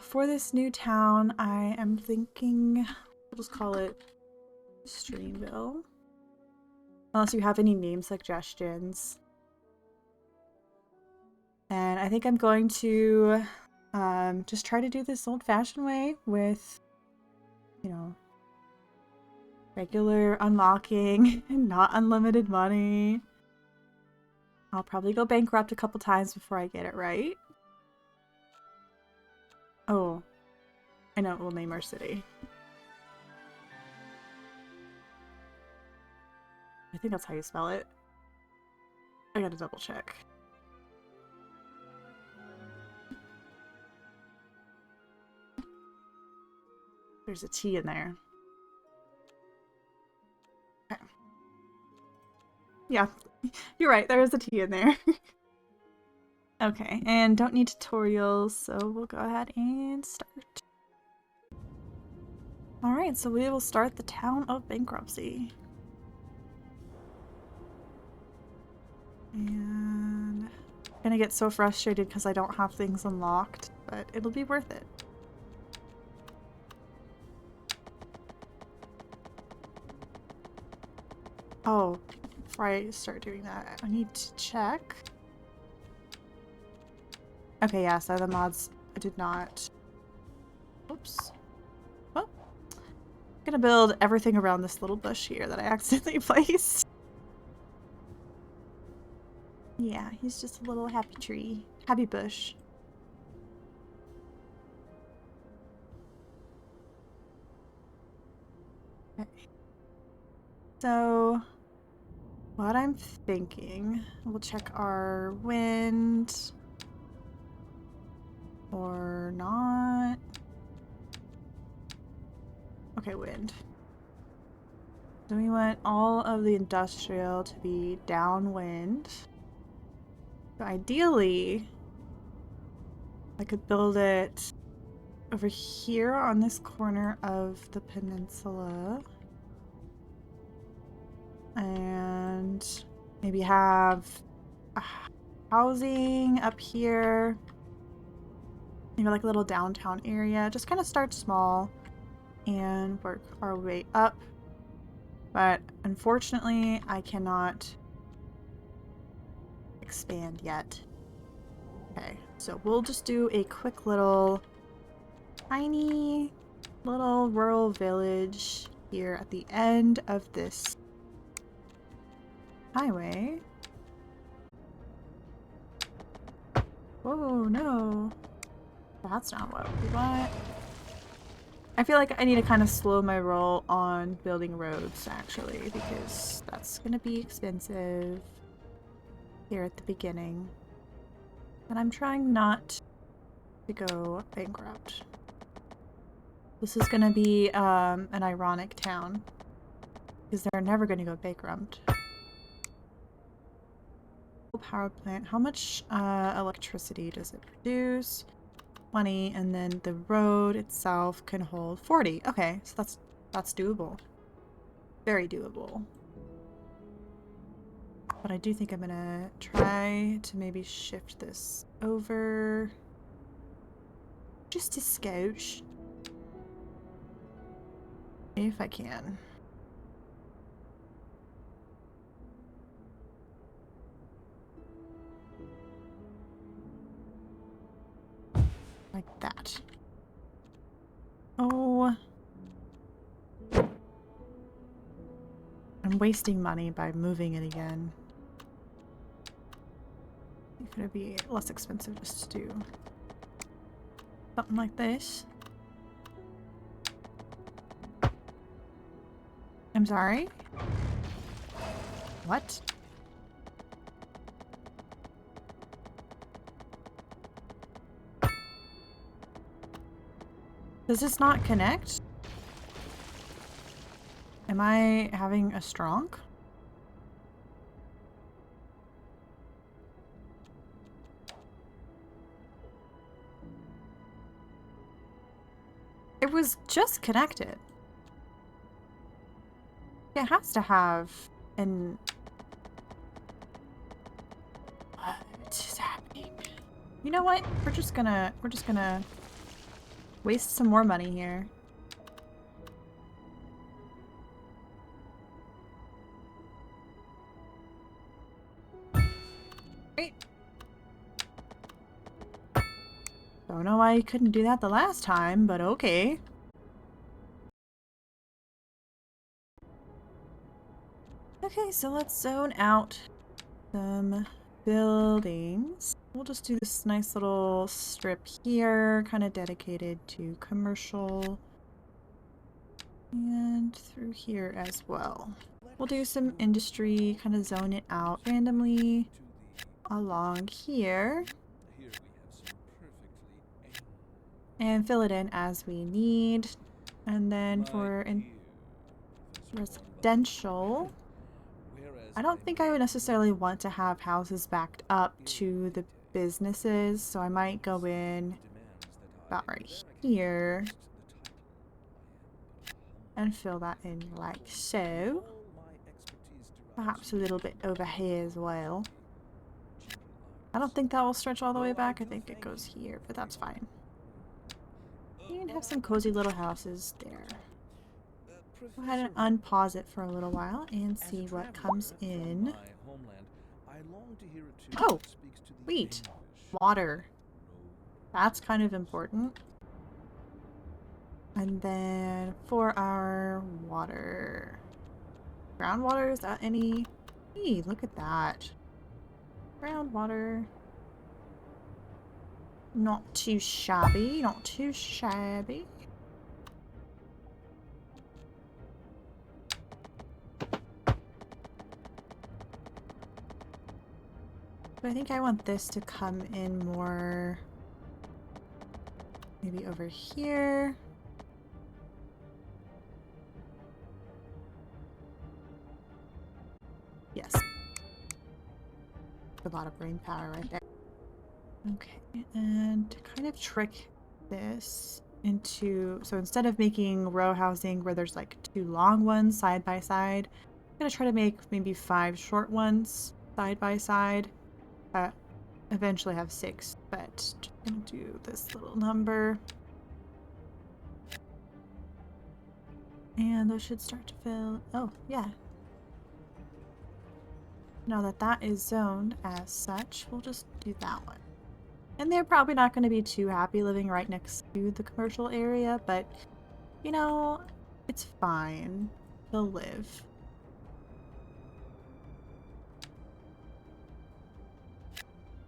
For this new town, I am thinking we'll just call it Streamville. Unless you have any name suggestions. And I think I'm going to just try to do this old-fashioned way with, you know, regular unlocking and not unlimited money. I'll probably go bankrupt a couple times before I get it right. Oh, I know, we'll name our city. I think that's how you spell it. I gotta double check. There's a T in there. Okay. Yeah, you're right, there is a T in there. Okay, and don't need tutorials, so we'll go ahead and start. Alright, so we will start the town of Bankruptcy. And I'm gonna get so frustrated because I don't have things unlocked, but it'll be worth it. Oh, before I start doing that, I need to check. Okay, yeah, so the mods I did not. Oops. Well, I'm gonna build everything around this little bush here that I accidentally placed. Yeah, he's just a little happy tree. Happy bush. Okay. So, what I'm thinking, we'll check our wind. Or not. Okay, wind. So we want all of the industrial to be downwind. So ideally, I could build it over here on this corner of the peninsula. And maybe have housing up here. Maybe like a little downtown area. Just kind of start small and work our way up. But unfortunately, I cannot expand yet. Okay, so we'll just do a quick little tiny little rural village here at the end of this highway. Whoa, no. That's not what we want. I feel like I need to kind of slow my roll on building roads, actually, because that's going to be expensive here at the beginning. And I'm trying not to go bankrupt. This is going to be an ironic town, because they're never going to go bankrupt. Power plant. How much electricity does it produce? 20, and then the road itself can hold 40. Okay, so that's doable. Very doable. But I do think I'm gonna try to maybe shift this over just a skosh. If I can. Like that. Oh. I'm wasting money by moving it again. It's gonna be less expensive just to do something like this. I'm sorry? What? Does this not connect? Am I having a strong? It was just connected. It has to have an... What is happening? You know what? We're just gonna Waste some more money here. Great. Don't know why you couldn't do that the last time, but okay. Okay, so let's zone out some buildings. We'll just do this nice little strip here, kind of dedicated to commercial. And through here as well. We'll do some industry, kind of zone it out randomly along here. And fill it in as we need. And then for residential, I don't think I would necessarily want to have houses backed up to the businesses, so I might go in about right here and fill that in like so. Perhaps a little bit over here as well. I don't think that will stretch all the way back. I think it goes here, but that's fine. You can have some cozy little houses there. Go ahead and unpause it for a little while and see what comes in. Oh, wait. Water. That's kind of important. And then for our water. Groundwater, is that any? Hey, look at that. Groundwater. Not too shabby, not too shabby. But I think I want this to come in more maybe over here. Yes. A lot of brain power right there. Okay, and to kind of trick this into, so instead of making row housing where there's like 2 long ones side by side, I'm gonna try to make maybe 5 short ones side by side. Eventually have 6, but just gonna do this little number. And those should start to fill. Oh, yeah. Now that that is zoned as such, we'll just do that one. And they're probably not going to be too happy living right next to the commercial area, but, you know, it's fine. They'll live.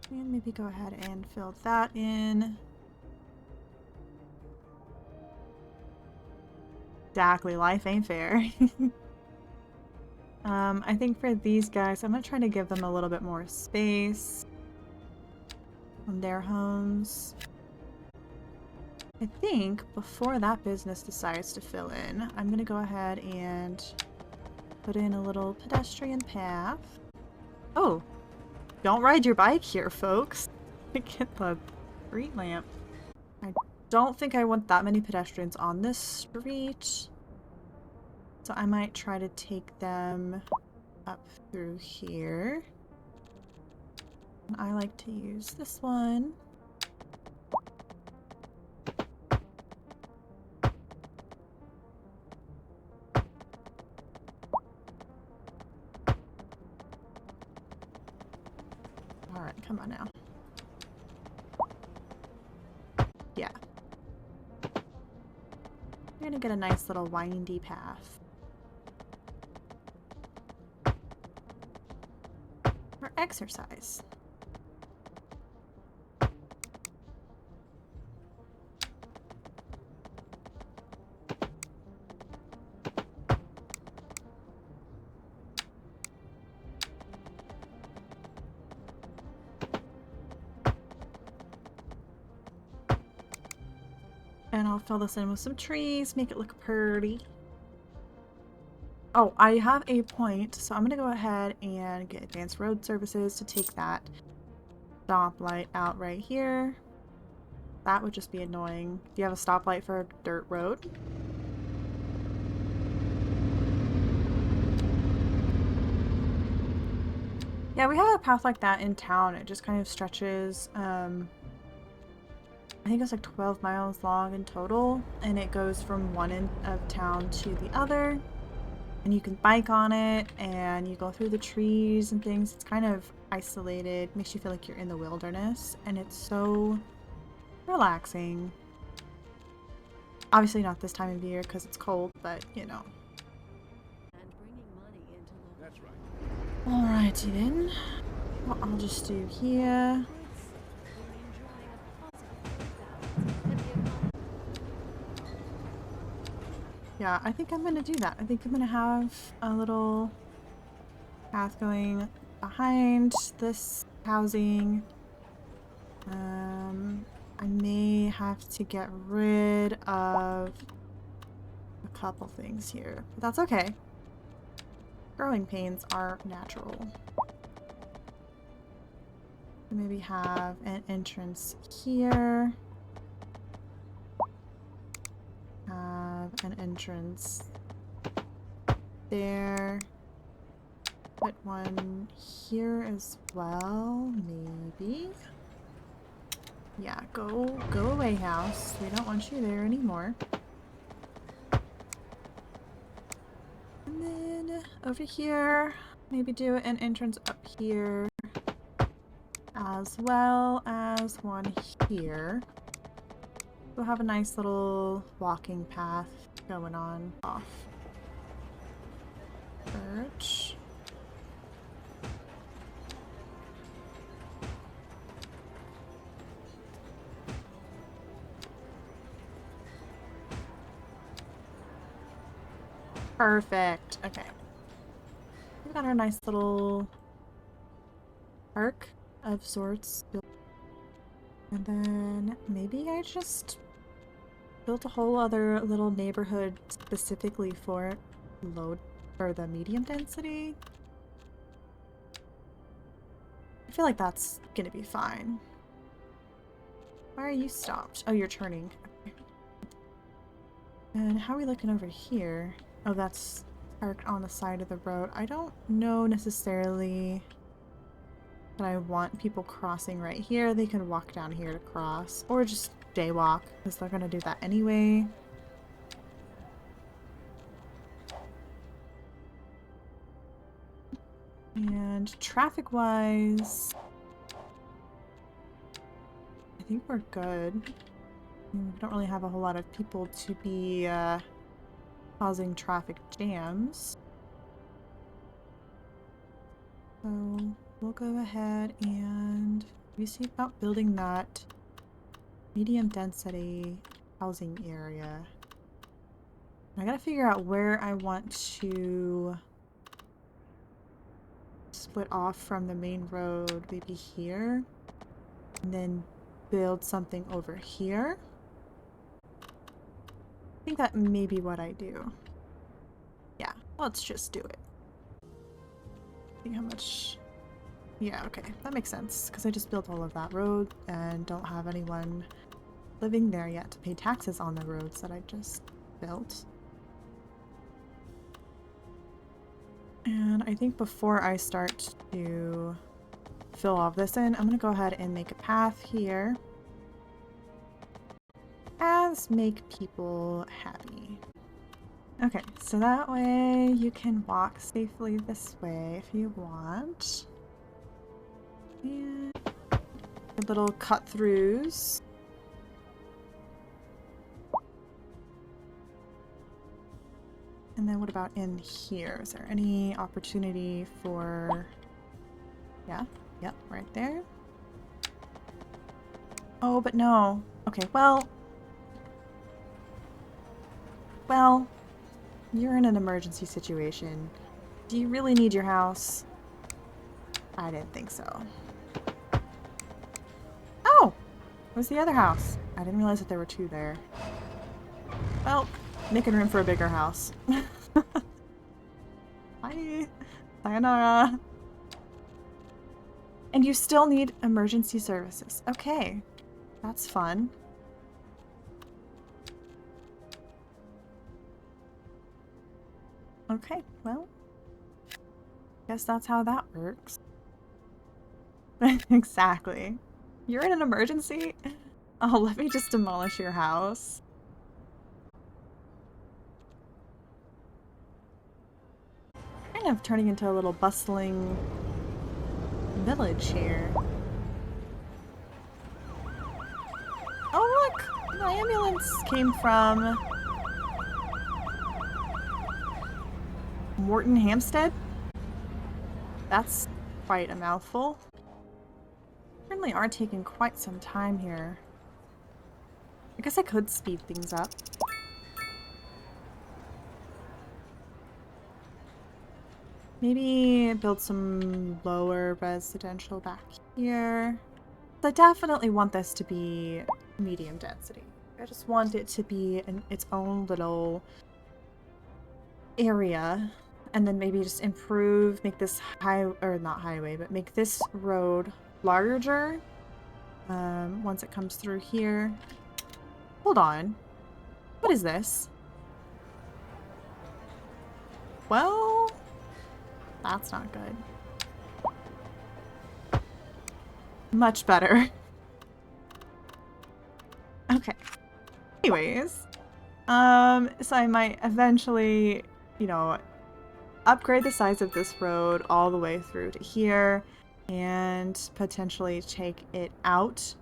And maybe go ahead and fill that in. Exactly, life ain't fair. I think for these guys, I'm going to try to give them a little bit more space on their homes. I think before that business decides to fill in, I'm going to go ahead and put in a little pedestrian path. Oh, don't ride your bike here, folks. Get the street lamp. I don't think I want that many pedestrians on this street. So I might try to take them up through here. And I like to use this one. Alright, come on now. Yeah. We're gonna get a nice little windy path. For exercise. And I'll fill this in with some trees, make it look pretty. Oh, I have a point, so I'm gonna go ahead and get advanced road services to take that stoplight out right here. That would just be annoying. Do you have a stoplight for a dirt road? Yeah, we have a path like that in town. It just kind of stretches. I I think it's like 12 miles long in total, and it goes from one end of town to the other. And you can bike on it, and you go through the trees and things. It's kind of isolated, makes you feel like you're in the wilderness, and it's so relaxing. Obviously not this time of year because it's cold, but you know. That's right. Alrighty then. What I'll just do here. Yeah, I think I'm gonna do that. I think I'm gonna have a little path going behind this housing. I may have to get rid of a couple things here, but that's okay. Growing pains are natural. Maybe have an entrance here. Have an entrance there. Put one here as well, maybe. Yeah, go away, house. We don't want you there anymore. And then over here, maybe do an entrance up here, as well as one here. We'll have a nice little walking path going on off. Birch. Perfect. Okay. We've got our nice little park of sorts. And then maybe I just built a whole other little neighborhood specifically for the medium density. I feel like that's gonna be fine. Why are you stopped? Oh, you're turning. Okay. And how are we looking over here? Oh, that's parked on the side of the road. I don't know necessarily that I want people crossing right here. They can walk down here to cross, or just jaywalk, because they're gonna do that anyway. And traffic-wise, I think we're good. We don't really have a whole lot of people to be causing traffic jams. So we'll go ahead and we see about building that medium density housing area. I gotta figure out where I want to split off from the main road, maybe here, and then build something over here. I think that may be what I do. Yeah, let's just do it. See how much... Yeah, okay, that makes sense, because I just built all of that road and don't have anyone living there yet to pay taxes on the roads that I just built. And I think before I start to fill all of this in, I'm going to go ahead and make a path here. As make people happy. Okay, so that way you can walk safely this way if you want. And little cut-throughs. And then what about in here? Is there any opportunity for... Yeah, yep, right there. Oh, but no. Okay, well, you're in an emergency situation. Do you really need your house? I didn't think so. Oh! Where's the other house? I didn't realize that there were two there. Well, making room for a bigger house. Bye! Sayonara! And you still need emergency services. Okay. That's fun. Okay, well, guess that's how that works. Exactly. You're in an emergency? Oh, let me just demolish your house. Kind of turning into a little bustling village here. Oh look! The ambulance came from Morton Hampstead? That's quite a mouthful. Certainly are taking quite some time here. I guess I could speed things up. Maybe build some lower residential back here. I definitely want this to be medium density. I just want it to be in its own little area, and then maybe just improve, make this make this road larger once it comes through here. Hold on. What is this? Well, that's not good. Much better. Okay. Anyways, so I might eventually, you know, upgrade the size of this road all the way through to here and potentially take it out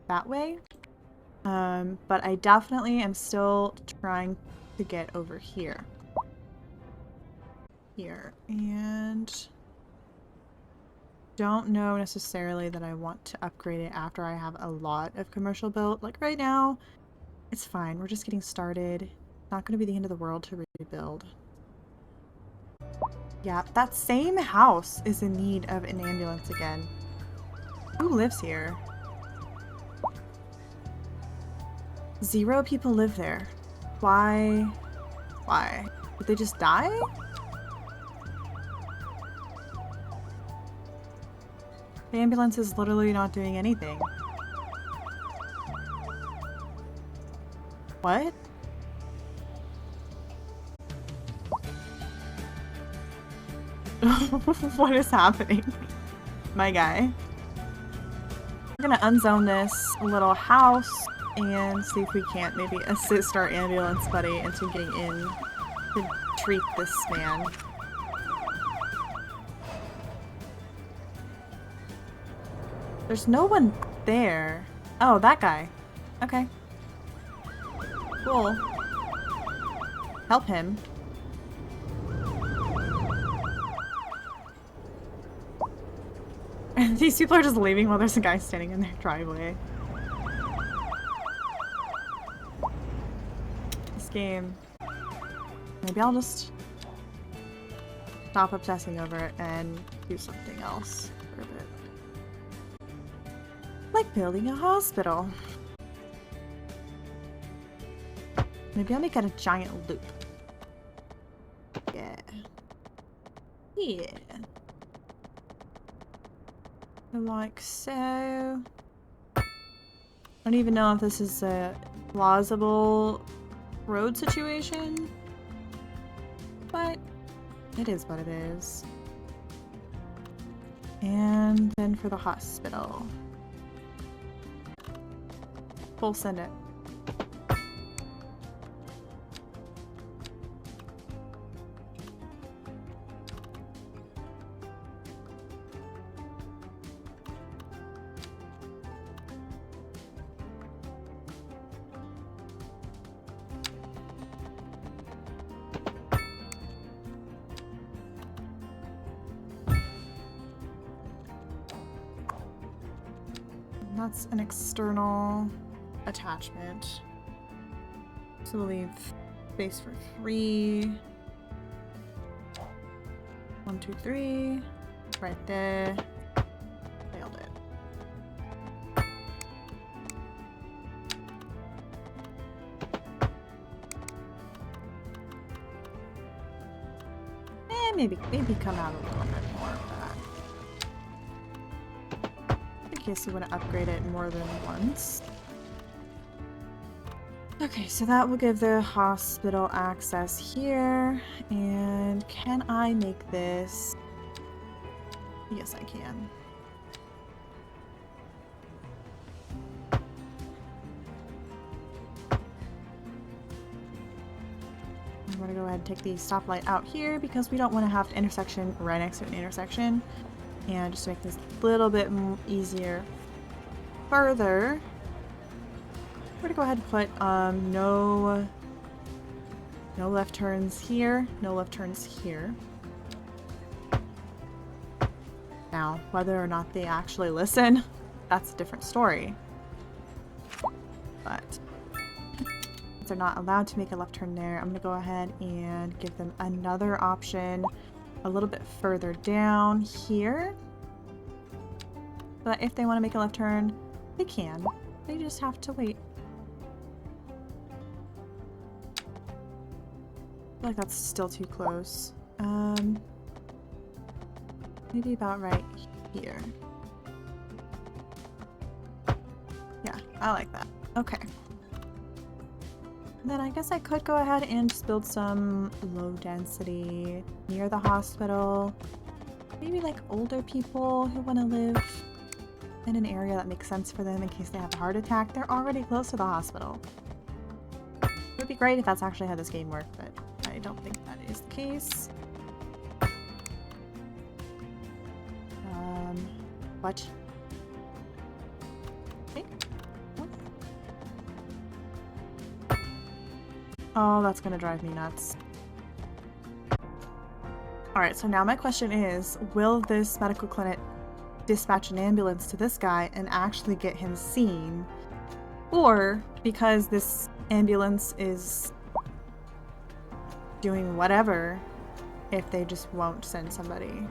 that way. But I definitely am still trying to get over here. And don't know necessarily that I want to upgrade it after I have a lot of commercial built. Like right now, it's fine. We're just getting started. It's not going to be the end of the world to rebuild. Yeah, that same house is in need of an ambulance again. Who lives here? 0 people live there. Why? Why? Did they just die? The ambulance is literally not doing anything. What? What is happening? My guy. We're gonna unzone this little house and see if we can't maybe assist our ambulance buddy into getting in to treat this man. There's no one there. Oh, that guy. Okay. Cool. Help him. These people are just leaving while there's a guy standing in their driveway. This game. Maybe I'll just stop obsessing over it and do something else for a bit. Like building a hospital. Maybe I'll make it a giant loop. Yeah. Yeah. Like so. I don't even know if this is a plausible road situation, but it is what it is. And then for the hospital. We'll send it. That's an external attachment. So we'll leave space for 3. 1, 2, 3. Right there. Nailed it. And maybe come out a little bit more of that. In case you want to upgrade it more than once. Okay, so that will give the hospital access here. And can I make this? Yes, I can. I'm gonna go ahead and take the stoplight out here because we don't want to have an intersection right next to an intersection. And just to make this a little bit easier further, we're gonna go ahead and put no left turns here, no left turns here. Now, whether or not they actually listen, that's a different story. But since they're not allowed to make a left turn there, I'm gonna go ahead and give them another option a little bit further down here. But if they want to make a left turn, they can. They just have to wait. I feel like that's still too close. Maybe about right here. Yeah, I like that. Okay. And then I guess I could go ahead and just build some low density near the hospital. Maybe like older people who want to live in an area that makes sense for them in case they have a heart attack. They're already close to the hospital. It would be great if that's actually how this game worked, but I don't think that is the case. What? Okay. What? Oh, that's gonna drive me nuts. Alright, so now my question is, will this medical clinic dispatch an ambulance to this guy and actually get him seen? Or, because this ambulance is doing whatever, if they just won't send somebody?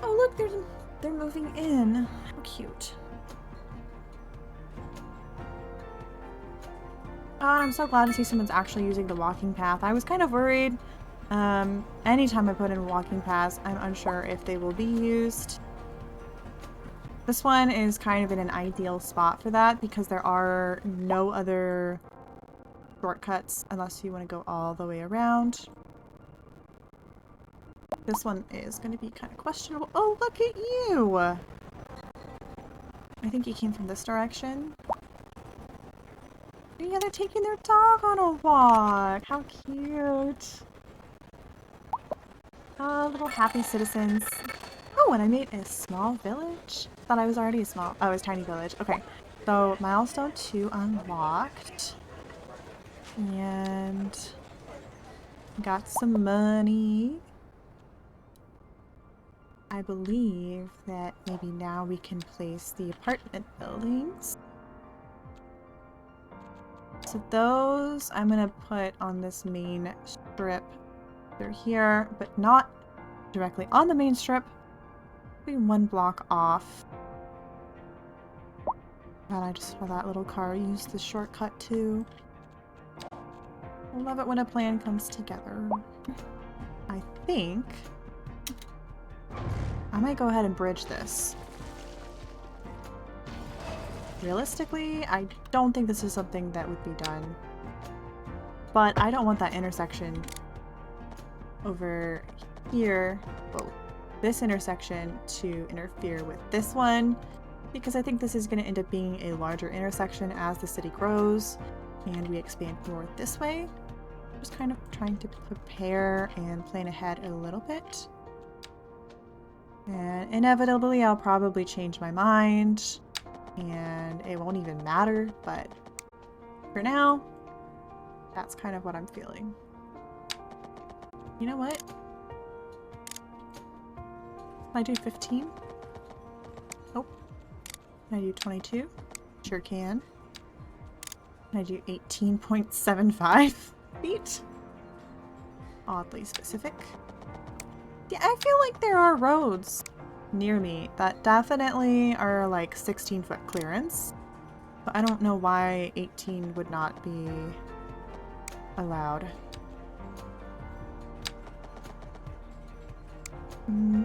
Oh look, they're moving in. How cute. Oh, I'm so glad to see someone's actually using the walking path. I was kind of worried. Anytime I put in walking paths, I'm unsure if they will be used. This one is kind of in an ideal spot for that because there are no other shortcuts unless you want to go all the way around. This one is going to be kind of questionable. Oh, look at you! I think he came from this direction. Yeah, they're taking their dog on a walk. How cute. Oh, little happy citizens. Oh, and I made a small village. Thought I was already a small... Oh, it was tiny village. Okay. So, milestone 2 unlocked. And... got some money. I believe that maybe now we can place the apartment buildings. So those I'm gonna put on this main strip. They're here, but not directly on the main strip. Maybe one block off. And I just saw that little car use the shortcut too. I love it when a plan comes together. I think I might go ahead and bridge this. Realistically, I don't think this is something that would be done. But I don't want that intersection over here, well, this intersection to interfere with this one, because I think this is going to end up being a larger intersection as the city grows and we expand more this way. Just kind of trying to prepare and plan ahead a little bit. And inevitably, I'll probably change my mind, and it won't even matter, but for now, that's kind of what I'm feeling. You know what? Can I do 15? Oh. Can I do 22? Sure can. Can I do 18.75 feet? Oddly specific. Yeah, I feel like there are roads near me that definitely are like 16-foot clearance. But I don't know why 18 would not be allowed.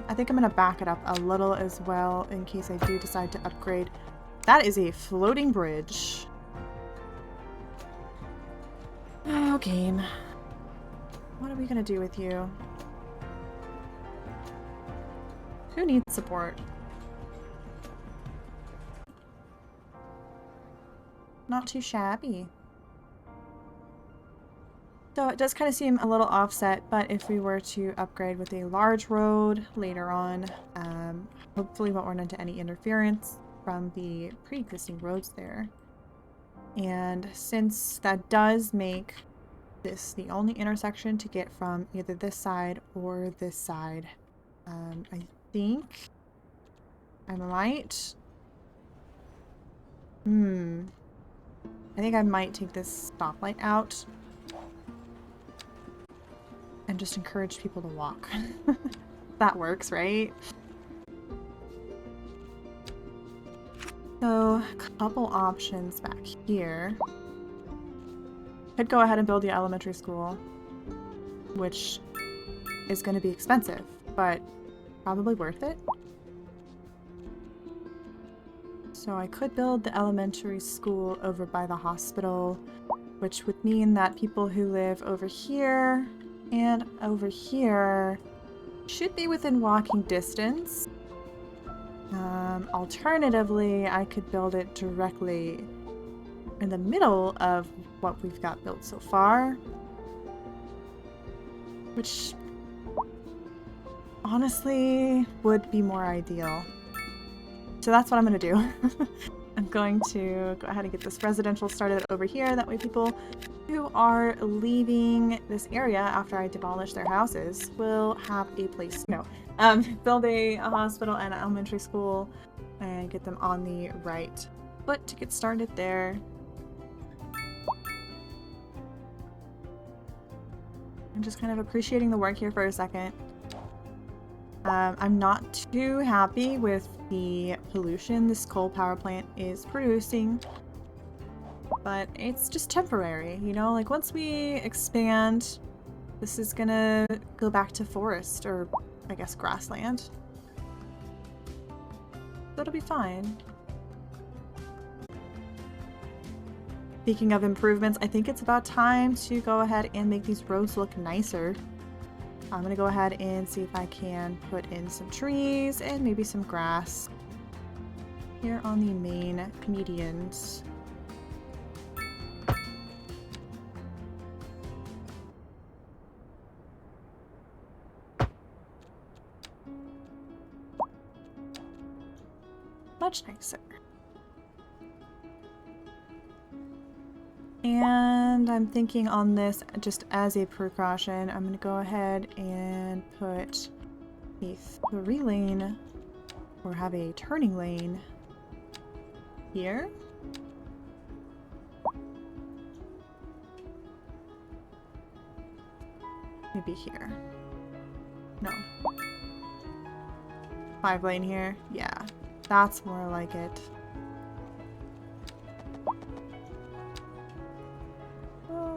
I think I'm gonna back it up a little as well in case I do decide to upgrade. That is a floating bridge. Oh, game. What are we gonna do with you? Who needs support? Not too shabby. So it does kind of seem a little offset, but if we were to upgrade with a large road later on, hopefully won't run into any interference from the pre-existing roads there. And since that does make this the only intersection to get from either this side or this side, I think I might... I think I might take this stoplight out and just encourage people to walk. That works, right? So, a couple options back here. Could go ahead and build the elementary school, which is going to be expensive, but probably worth it. So I could build the elementary school over by the hospital, which would mean that people who live over here and over here should be within walking distance. Alternatively, I could build it directly in the middle of what we've got built so far, which honestly would be more ideal. So that's what I'm going to do. I'm going to go ahead and get this residential started over here. That way people who are leaving this area after I demolish their houses will have a place, build a hospital and an elementary school and get them on the right foot to get started there. I'm just kind of appreciating the work here for a second. I'm not too happy with the pollution this coal power plant is producing, but it's just temporary, like once we expand, this is gonna go back to forest, or I guess grassland. So it'll be fine. Speaking of improvements, I think it's about time to go ahead and make these roads look nicer. I'm gonna go ahead and see if I can put in some trees and maybe some grass here on the main medians. Much nicer. And I'm thinking on this, just as a precaution, I'm going to go ahead and put a 3-lane, or have a turning lane here. Maybe here. No. 5-lane here. Yeah, that's more like it.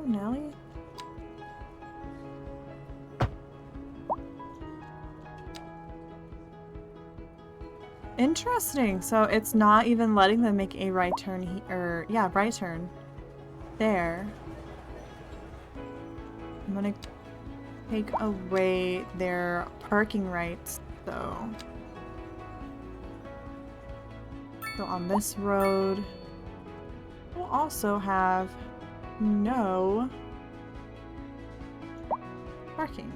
Nelly? Interesting. So it's not even letting them make a right turn right turn. There. I'm gonna take away their parking rights, though. So on this road, we'll also have no parking.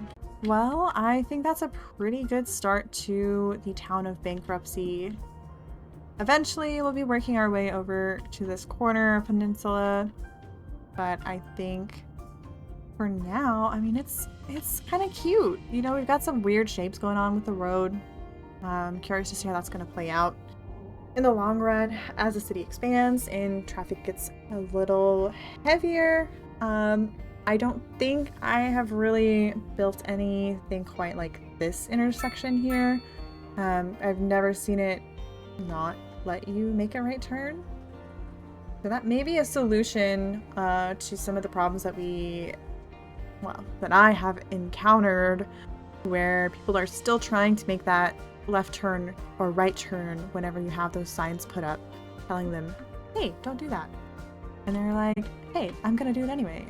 Well, I think that's a pretty good start to the town of Bankruptcy. Eventually, we'll be working our way over to this corner peninsula, but I think for now, I mean, it's kind of cute. We've got some weird shapes going on with the road. I'm curious to see how that's going to play out in the long run as the city expands and traffic gets a little heavier. I don't think I have really built anything quite like this intersection here. I've never seen it not let you make a right turn. So that may be a solution to some of the problems that that I have encountered, where people are still trying to make that left turn or right turn whenever you have those signs put up telling them, hey, don't do that. And they're like, hey, I'm gonna do it anyway.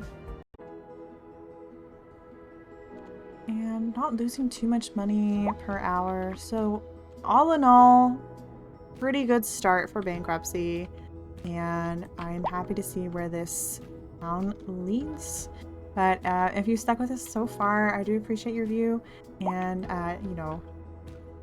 And not losing too much money per hour. So all in all, pretty good start for Bankruptcy. and I'm happy to see where this town leads. But if you stuck with us so far, I do appreciate your view, and you know,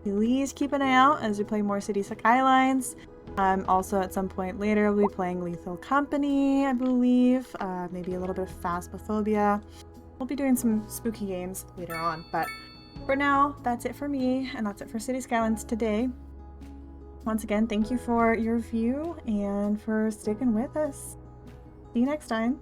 please keep an eye out as we play more City Skylines. Also, at some point later, we'll be playing Lethal Company, I believe. Maybe a little bit of Phasmophobia. We'll be doing some spooky games later on, but for now, that's it for me, and that's it for City Skylines today. Once again, thank you for your view and for sticking with us. See you next time.